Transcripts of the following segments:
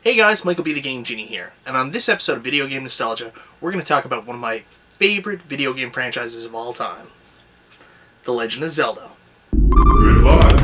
Hey guys, MichaelBtheGameGenie here, and on this episode of Video Game Nostalgia, we're going to talk about one of my favorite video game franchises of all time, The Legend of Zelda. Goodbye.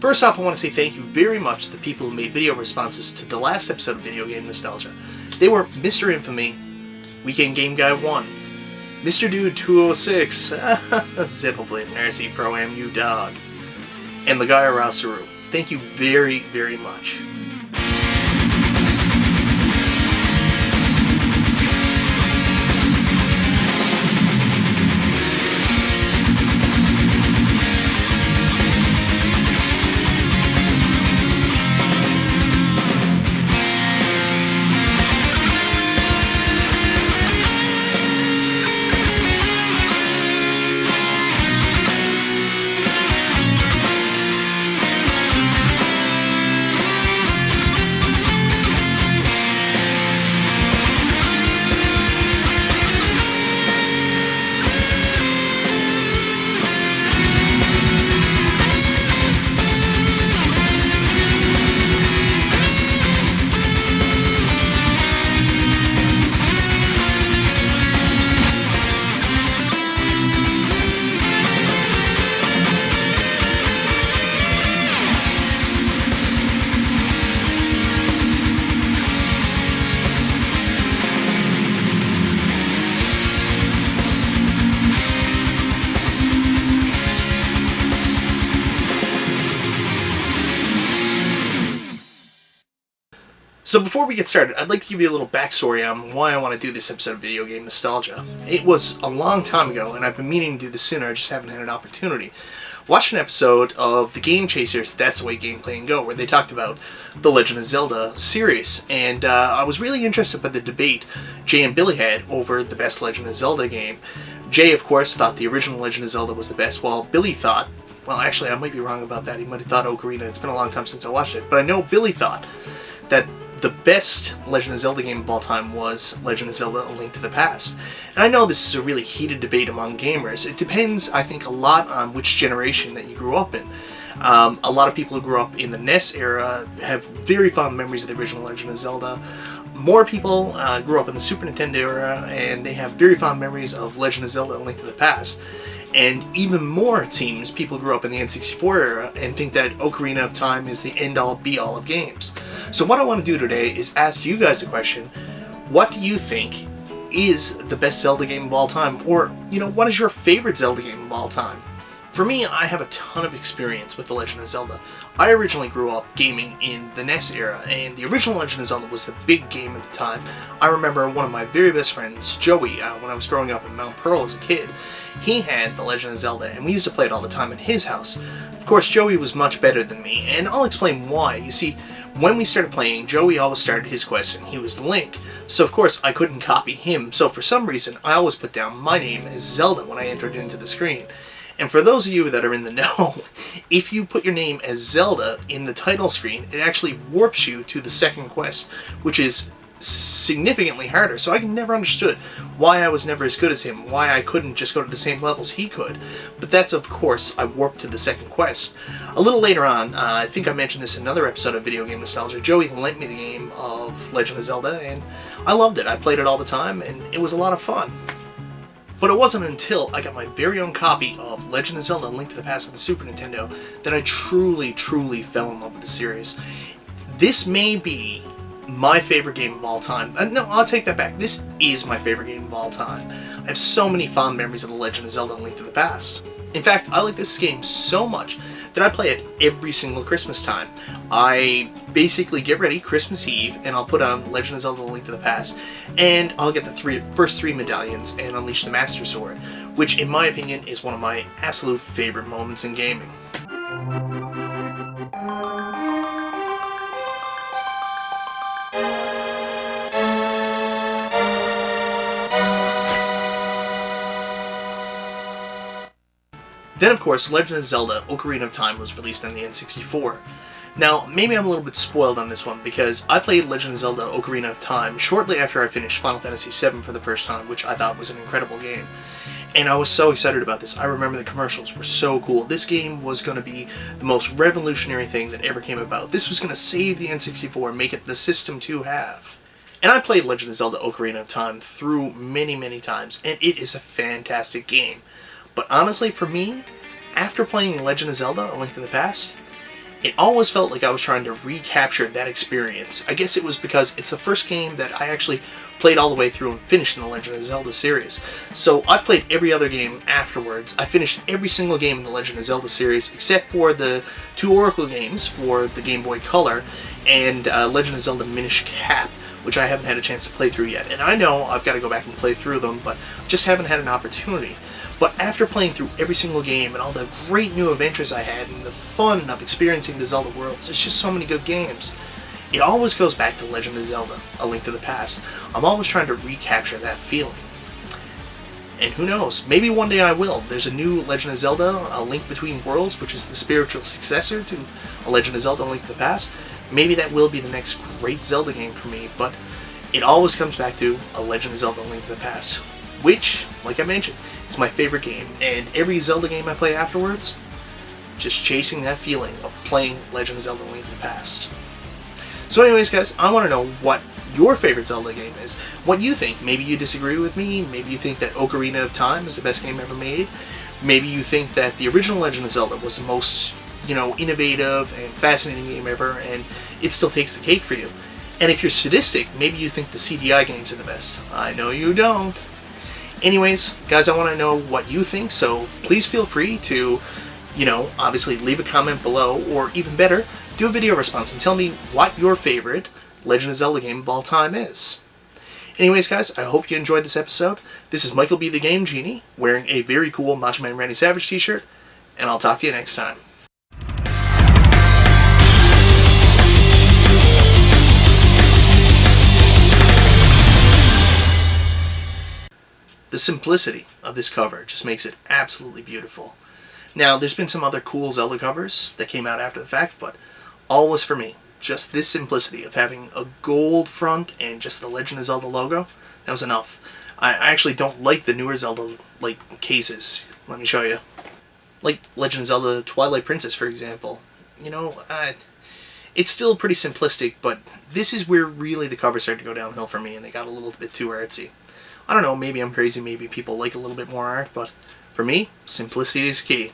First off, I want to say thank you very much to the people who made video responses to the last episode of Video Game Nostalgia. They were Mr. Infamy, Weekend Game Guy 1, Mr. Dude 206, Zippleblade Mercy Pro Am You Dog, and Ligaya Rasaru. Thank you very, very much. So before we get started, I'd like to give you a little backstory on why I want to do this episode of Video Game Nostalgia. It was a long time ago, and I've been meaning to do this sooner, I just haven't had an opportunity. Watched an episode of the Game Chasers, That's the Way Gameplay and Go, where they talked about the Legend of Zelda series, and I was really interested by the debate Jay and Billy had over the best Legend of Zelda game. Jay, of course, thought the original Legend of Zelda was the best, while Billy thought, well actually I might be wrong about that, he might have thought Ocarina, it's been a long time since I watched it, but I know Billy thought that the best Legend of Zelda game of all time was Legend of Zelda: A Link to the Past. And I know this is a really heated debate among gamers. It depends, I think, a lot on which generation that you grew up in. A lot of people who grew up in the NES era have very fond memories of the original Legend of Zelda. More people grew up in the Super Nintendo era, and they have very fond memories of Legend of Zelda: A Link to the Past. And even more, it seems, people grew up in the N64 era and think that Ocarina of Time is the end-all, be-all of games. So what I want to do today is ask you guys a question. What do you think is the best Zelda game of all time? Or, what is your favorite Zelda game of all time? For me, I have a ton of experience with The Legend of Zelda. I originally grew up gaming in the NES era, and the original Legend of Zelda was the big game at the time. I remember one of my very best friends, Joey, when I was growing up in Mount Pearl as a kid, he had The Legend of Zelda, and we used to play it all the time at his house. Of course, Joey was much better than me, and I'll explain why. You see, when we started playing, Joey always started his quest, and he was Link. So, of course, I couldn't copy him, so for some reason, I always put down my name as Zelda when I entered into the screen. And for those of you that are in the know, if you put your name as Zelda in the title screen, it actually warps you to the second quest, which is significantly harder. So I never understood why I was never as good as him, why I couldn't just go to the same levels he could. But that's, of course, I warped to the second quest. A little later on, I think I mentioned this in another episode of Video Game Nostalgia, Joey lent me the game of Legend of Zelda, and I loved it. I played it all the time, and it was a lot of fun. But it wasn't until I got my very own copy of Legend of Zelda: Link to the Past on the Super Nintendo that I truly fell in love with the series. This may be my favorite game of all time. No, I'll take that back. This is my favorite game of all time. I have so many fond memories of The Legend of Zelda: Link to the Past. In fact, I like this game so much that I play it every single Christmas time. I basically get ready Christmas Eve and I'll put on Legend of Zelda: Link to the Past, and I'll get the first three medallions and unleash the Master Sword, which in my opinion is one of my absolute favorite moments in gaming. Then, of course, Legend of Zelda Ocarina of Time was released on the N64. Now, maybe I'm a little bit spoiled on this one, because I played Legend of Zelda Ocarina of Time shortly after I finished Final Fantasy VII for the first time, which I thought was an incredible game. And I was so excited about this. I remember the commercials were so cool. This game was going to be the most revolutionary thing that ever came about. This was going to save the N64 and make it the system to have. And I played Legend of Zelda Ocarina of Time through many, many times, and it is a fantastic game. But honestly, for me, after playing Legend of Zelda: A Link to the Past, it always felt like I was trying to recapture that experience. I guess it was because it's the first game that I actually played all the way through and finished in the Legend of Zelda series. So I've played every other game afterwards. I finished every single game in the Legend of Zelda series except for the two Oracle games for the Game Boy Color and Legend of Zelda Minish Cap, which I haven't had a chance to play through yet. And I know I've got to go back and play through them, but just haven't had an opportunity. But after playing through every single game and all the great new adventures I had and the fun of experiencing the Zelda worlds, it's just so many good games. It always goes back to Legend of Zelda: A Link to the Past. I'm always trying to recapture that feeling. And who knows, maybe one day I will. There's a new Legend of Zelda: A Link Between Worlds, which is the spiritual successor to A Legend of Zelda: A Link to the Past. Maybe that will be the next great Zelda game for me, but it always comes back to A Legend of Zelda: A Link to the Past, which, like I mentioned, is my favorite game. And every Zelda game I play afterwards, just chasing that feeling of playing Legend of Zelda: A Link to the Past. So anyways, guys, I want to know what your favorite Zelda game is. What you think. Maybe you disagree with me. Maybe you think that Ocarina of Time is the best game ever made. Maybe you think that the original Legend of Zelda was the most, innovative and fascinating game ever, and it still takes the cake for you. And if you're sadistic, maybe you think the CDI games are the best. I know you don't. Anyways, guys, I want to know what you think, so please feel free to, obviously leave a comment below, or even better, do a video response and tell me what your favorite Legend of Zelda game of all time is. Anyways, guys, I hope you enjoyed this episode. This is MichaelBtheGameGenie, wearing a very cool Macho Man Randy Savage t-shirt, and I'll talk to you next time. The simplicity of this cover just makes it absolutely beautiful. Now, there's been some other cool Zelda covers that came out after the fact, but always for me, just this simplicity of having a gold front and just the Legend of Zelda logo, that was enough. I actually don't like the newer Zelda cases. Let me show you. Like Legend of Zelda Twilight Princess, for example. It's still pretty simplistic, but this is where really the cover started to go downhill for me, and they got a little bit too artsy. I don't know, maybe I'm crazy, maybe people like a little bit more art, but for me, simplicity is key.